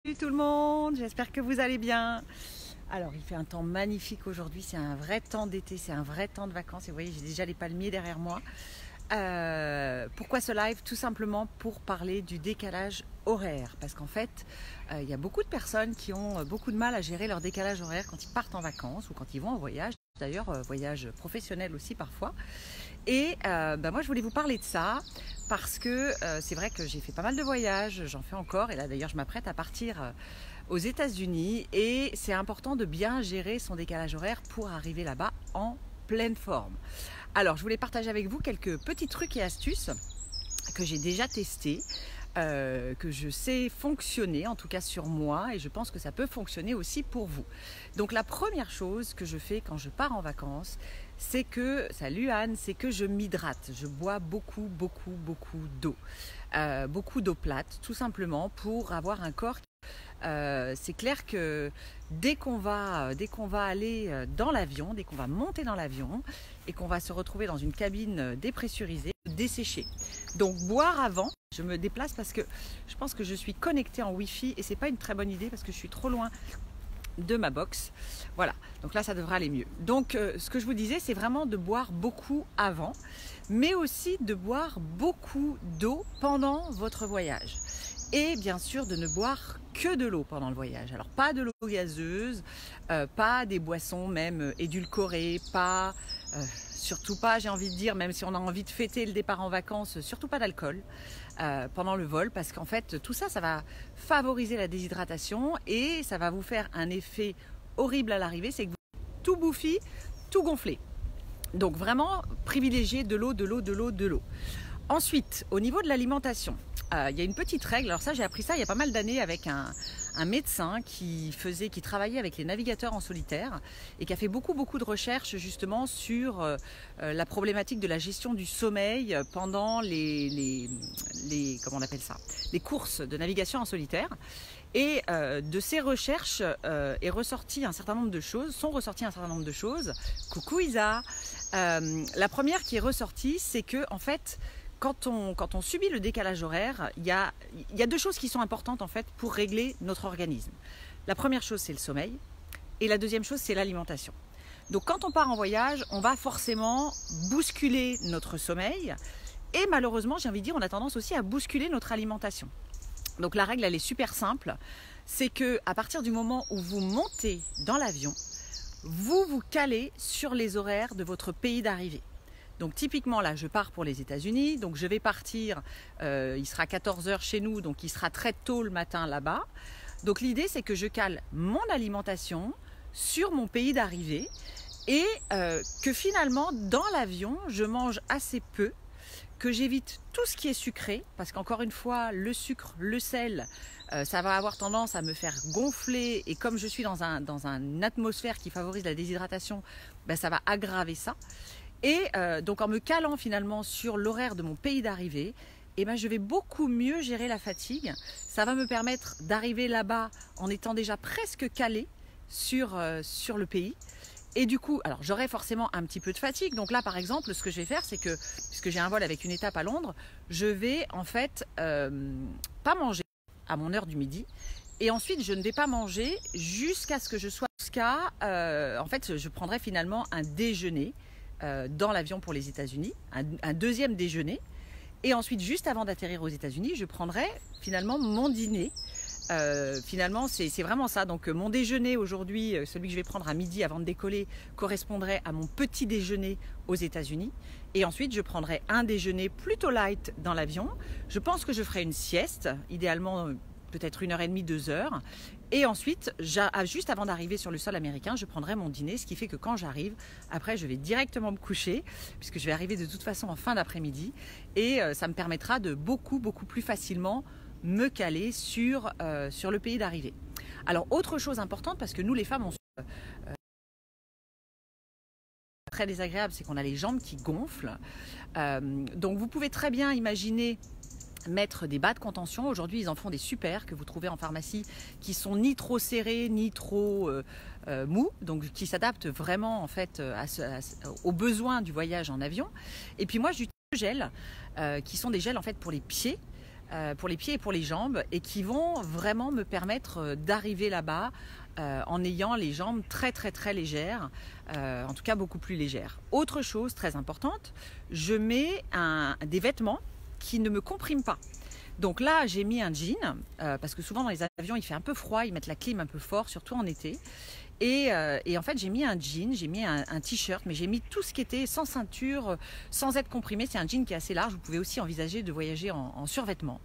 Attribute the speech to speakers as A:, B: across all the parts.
A: Salut tout le monde, j'espère que vous allez bien. Alors il fait un temps magnifique aujourd'hui, c'est un vrai temps d'été, c'est un vrai temps de vacances et vous voyez j'ai déjà les palmiers derrière moi. Pourquoi ce live? Tout simplement pour parler du décalage horaire parce qu'en fait il y a beaucoup de personnes qui ont beaucoup de mal à gérer leur décalage horaire quand ils partent en vacances ou quand ils vont en voyage, d'ailleurs voyage professionnel aussi parfois. Et moi je voulais vous parler de ça parce que c'est vrai que j'ai fait pas mal de voyages, j'en fais encore et là d'ailleurs je m'apprête à partir aux États-Unis et c'est important de bien gérer son décalage horaire pour arriver là-bas en pleine forme. Alors je voulais partager avec vous quelques petits trucs et astuces que j'ai déjà testés, que je sais fonctionner en tout cas sur moi et je pense que ça peut fonctionner aussi pour vous. Donc la première chose que je fais quand je pars en vacances, c'est que, salut Anne, c'est que je m'hydrate. Je bois beaucoup d'eau. Beaucoup d'eau plate, tout simplement pour avoir un corps. C'est clair que dès qu'on va aller dans l'avion, dès qu'on va monter dans l'avion et qu'on va se retrouver dans une cabine dépressurisée, dessécher. Donc boire avant, je me déplace parce que je pense que je suis connectée en Wi-Fi et c'est pas une très bonne idée parce que je suis trop loin de ma box. Voilà, donc là ça devrait aller mieux. Donc ce que je vous disais, c'est vraiment de boire beaucoup avant, mais aussi de boire beaucoup d'eau pendant votre voyage. Et bien sûr de ne boire que de l'eau pendant le voyage. Alors pas de l'eau gazeuse, pas des boissons même édulcorées, pas, surtout pas, j'ai envie de dire, même si on a envie de fêter le départ en vacances, surtout pas d'alcool pendant le vol, parce qu'en fait tout ça, ça va favoriser la déshydratation et ça va vous faire un effet horrible à l'arrivée, c'est que vous tout bouffi, tout gonflé. Donc vraiment privilégier de l'eau. Ensuite, au niveau de l'alimentation, il y a une petite règle. Alors ça, j'ai appris ça il y a pas mal d'années avec un médecin qui travaillait avec les navigateurs en solitaire et qui a fait beaucoup de recherches justement sur la problématique de la gestion du sommeil pendant comment on appelle ça, les courses de navigation en solitaire. Et de ces recherches sont ressorties un certain nombre de choses. Coucou Isa. La première qui est ressortie, c'est que en fait, quand on subit le décalage horaire, il y a deux choses qui sont importantes en fait pour régler notre organisme. La première chose, c'est le sommeil et la deuxième chose, c'est l'alimentation. Donc quand on part en voyage, on va forcément bousculer notre sommeil et malheureusement, j'ai envie de dire, on a tendance aussi à bousculer notre alimentation. Donc la règle, elle est super simple, c'est que à partir du moment où vous montez dans l'avion, vous vous calez sur les horaires de votre pays d'arrivée. Donc typiquement là je pars pour les États-Unis, donc je vais partir, il sera 14h chez nous, donc il sera très tôt le matin là-bas. Donc l'idée c'est que je cale mon alimentation sur mon pays d'arrivée et que finalement dans l'avion je mange assez peu, que j'évite tout ce qui est sucré, parce qu'encore une fois le sucre, le sel, ça va avoir tendance à me faire gonfler et comme je suis dans une atmosphère qui favorise la déshydratation, ça va aggraver ça. Et donc en me calant finalement sur l'horaire de mon pays d'arrivée, je vais beaucoup mieux gérer la fatigue. Ça va me permettre d'arriver là-bas en étant déjà presque calé sur le pays. Et du coup, alors j'aurai forcément un petit peu de fatigue. Donc là par exemple, ce que je vais faire, c'est que, puisque j'ai un vol avec une étape à Londres, je vais en fait pas manger à mon heure du midi. Et ensuite, je ne vais pas manger jusqu'à ce que je sois en fait, je prendrai finalement un déjeuner dans l'avion pour les États-Unis, un deuxième déjeuner. Et ensuite, juste avant d'atterrir aux États-Unis, je prendrai finalement mon dîner. Finalement, c'est vraiment ça. Donc, mon déjeuner aujourd'hui, celui que je vais prendre à midi avant de décoller, correspondrait à mon petit déjeuner aux États-Unis. Et ensuite, je prendrai un déjeuner plutôt light dans l'avion. Je pense que je ferai une sieste, idéalement peut-être 1h30, 2h. Et ensuite, juste avant d'arriver sur le sol américain, je prendrai mon dîner, ce qui fait que quand j'arrive, après je vais directement me coucher, puisque je vais arriver de toute façon en fin d'après-midi, et ça me permettra de beaucoup plus facilement me caler sur le pays d'arrivée. Alors autre chose importante, parce que nous les femmes, on très désagréable, c'est qu'on a les jambes qui gonflent. Donc vous pouvez très bien imaginer mettre des bas de contention. Aujourd'hui, ils en font des super que vous trouvez en pharmacie qui sont ni trop serrés ni trop mous, donc qui s'adaptent vraiment en fait aux besoins du voyage en avion. Et puis moi, j'utilise des gels qui sont des gels en fait pour les pieds pour les pieds et pour les jambes, et qui vont vraiment me permettre d'arriver là-bas en ayant les jambes très très très légères, en tout cas beaucoup plus légères. Autre chose très importante, je mets des vêtements qui ne me compriment pas. Donc là, j'ai mis un jean, parce que souvent dans les avions, il fait un peu froid, ils mettent la clim un peu fort, surtout en été. Et en fait, j'ai mis un jean, j'ai mis un t-shirt, mais j'ai mis tout ce qui était sans ceinture, sans être comprimé. C'est un jean qui est assez large. Vous pouvez aussi envisager de voyager en survêtement.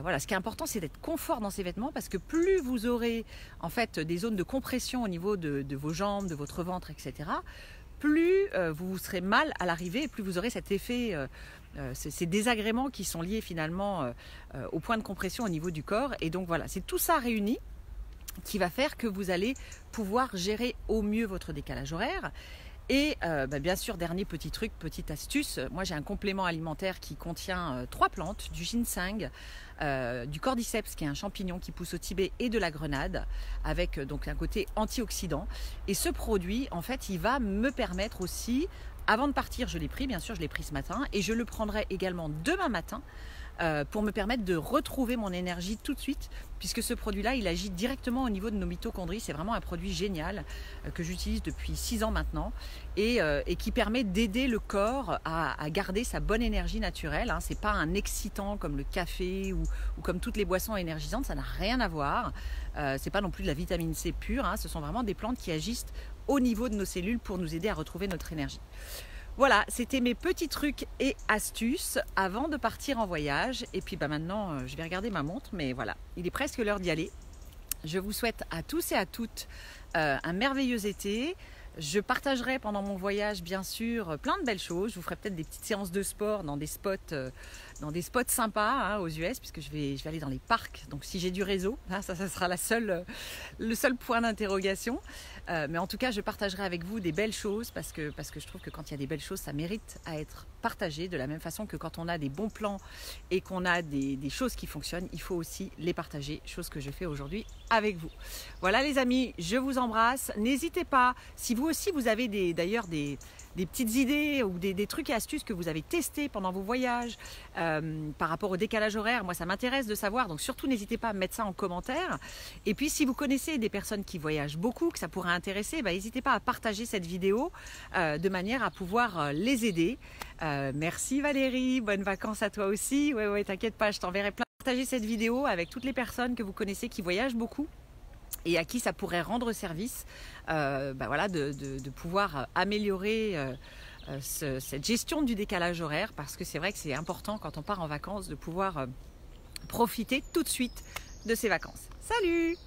A: Voilà, ce qui est important, c'est d'être confort dans ces vêtements, parce que plus vous aurez en fait des zones de compression au niveau de vos jambes, de votre ventre, etc., plus vous serez mal à l'arrivée, et plus vous aurez cet effet, ces désagréments qui sont liés finalement au point de compression au niveau du corps. Et donc voilà, c'est tout ça réuni qui va faire que vous allez pouvoir gérer au mieux votre décalage horaire. Et bien sûr, dernier petit truc, petite astuce, moi j'ai un complément alimentaire qui contient 3 plantes, du ginseng, du cordyceps qui est un champignon qui pousse au Tibet, et de la grenade, avec donc un côté antioxydant. Et ce produit, en fait, il va me permettre aussi, avant de partir, je l'ai pris, bien sûr, je l'ai pris ce matin, et je le prendrai également demain matin, pour me permettre de retrouver mon énergie tout de suite, puisque ce produit-là, il agit directement au niveau de nos mitochondries. C'est vraiment un produit génial que j'utilise depuis 6 ans maintenant, et qui permet d'aider le corps à garder sa bonne énergie naturelle. C'est pas un excitant comme le café ou comme toutes les boissons énergisantes, ça n'a rien à voir. C'est pas non plus de la vitamine C pure, ce sont vraiment des plantes qui agissent au niveau de nos cellules pour nous aider à retrouver notre énergie. Voilà, c'était mes petits trucs et astuces avant de partir en voyage. Et puis maintenant, je vais regarder ma montre, mais voilà, il est presque l'heure d'y aller. Je vous souhaite à tous et à toutes un merveilleux été. Je partagerai pendant mon voyage, bien sûr, plein de belles choses. Je vous ferai peut-être des petites séances de sport dans des spots sympas aux US, puisque je vais aller dans les parcs. Donc si j'ai du réseau, ça sera le seul point d'interrogation. Mais en tout cas, je partagerai avec vous des belles choses, parce que je trouve que quand il y a des belles choses, ça mérite à être partagé. De la même façon que quand on a des bons plans et qu'on a des choses qui fonctionnent, il faut aussi les partager, chose que je fais aujourd'hui avec vous. Voilà les amis, je vous embrasse. N'hésitez pas, si vous aussi vous avez d'ailleurs des petites idées ou des trucs et astuces que vous avez testés pendant vos voyages par rapport au décalage horaire, moi ça m'intéresse de savoir, donc surtout n'hésitez pas à mettre ça en commentaire. Et puis si vous connaissez des personnes qui voyagent beaucoup, que ça pourrait intéresser, n'hésitez pas à partager cette vidéo de manière à pouvoir les aider. Merci Valérie, bonnes vacances à toi aussi. Ouais, t'inquiète pas, je t'enverrai plein. Partagez cette vidéo avec toutes les personnes que vous connaissez qui voyagent beaucoup et à qui ça pourrait rendre service, de pouvoir améliorer cette gestion du décalage horaire, parce que c'est vrai que c'est important quand on part en vacances de pouvoir profiter tout de suite de ces vacances. Salut!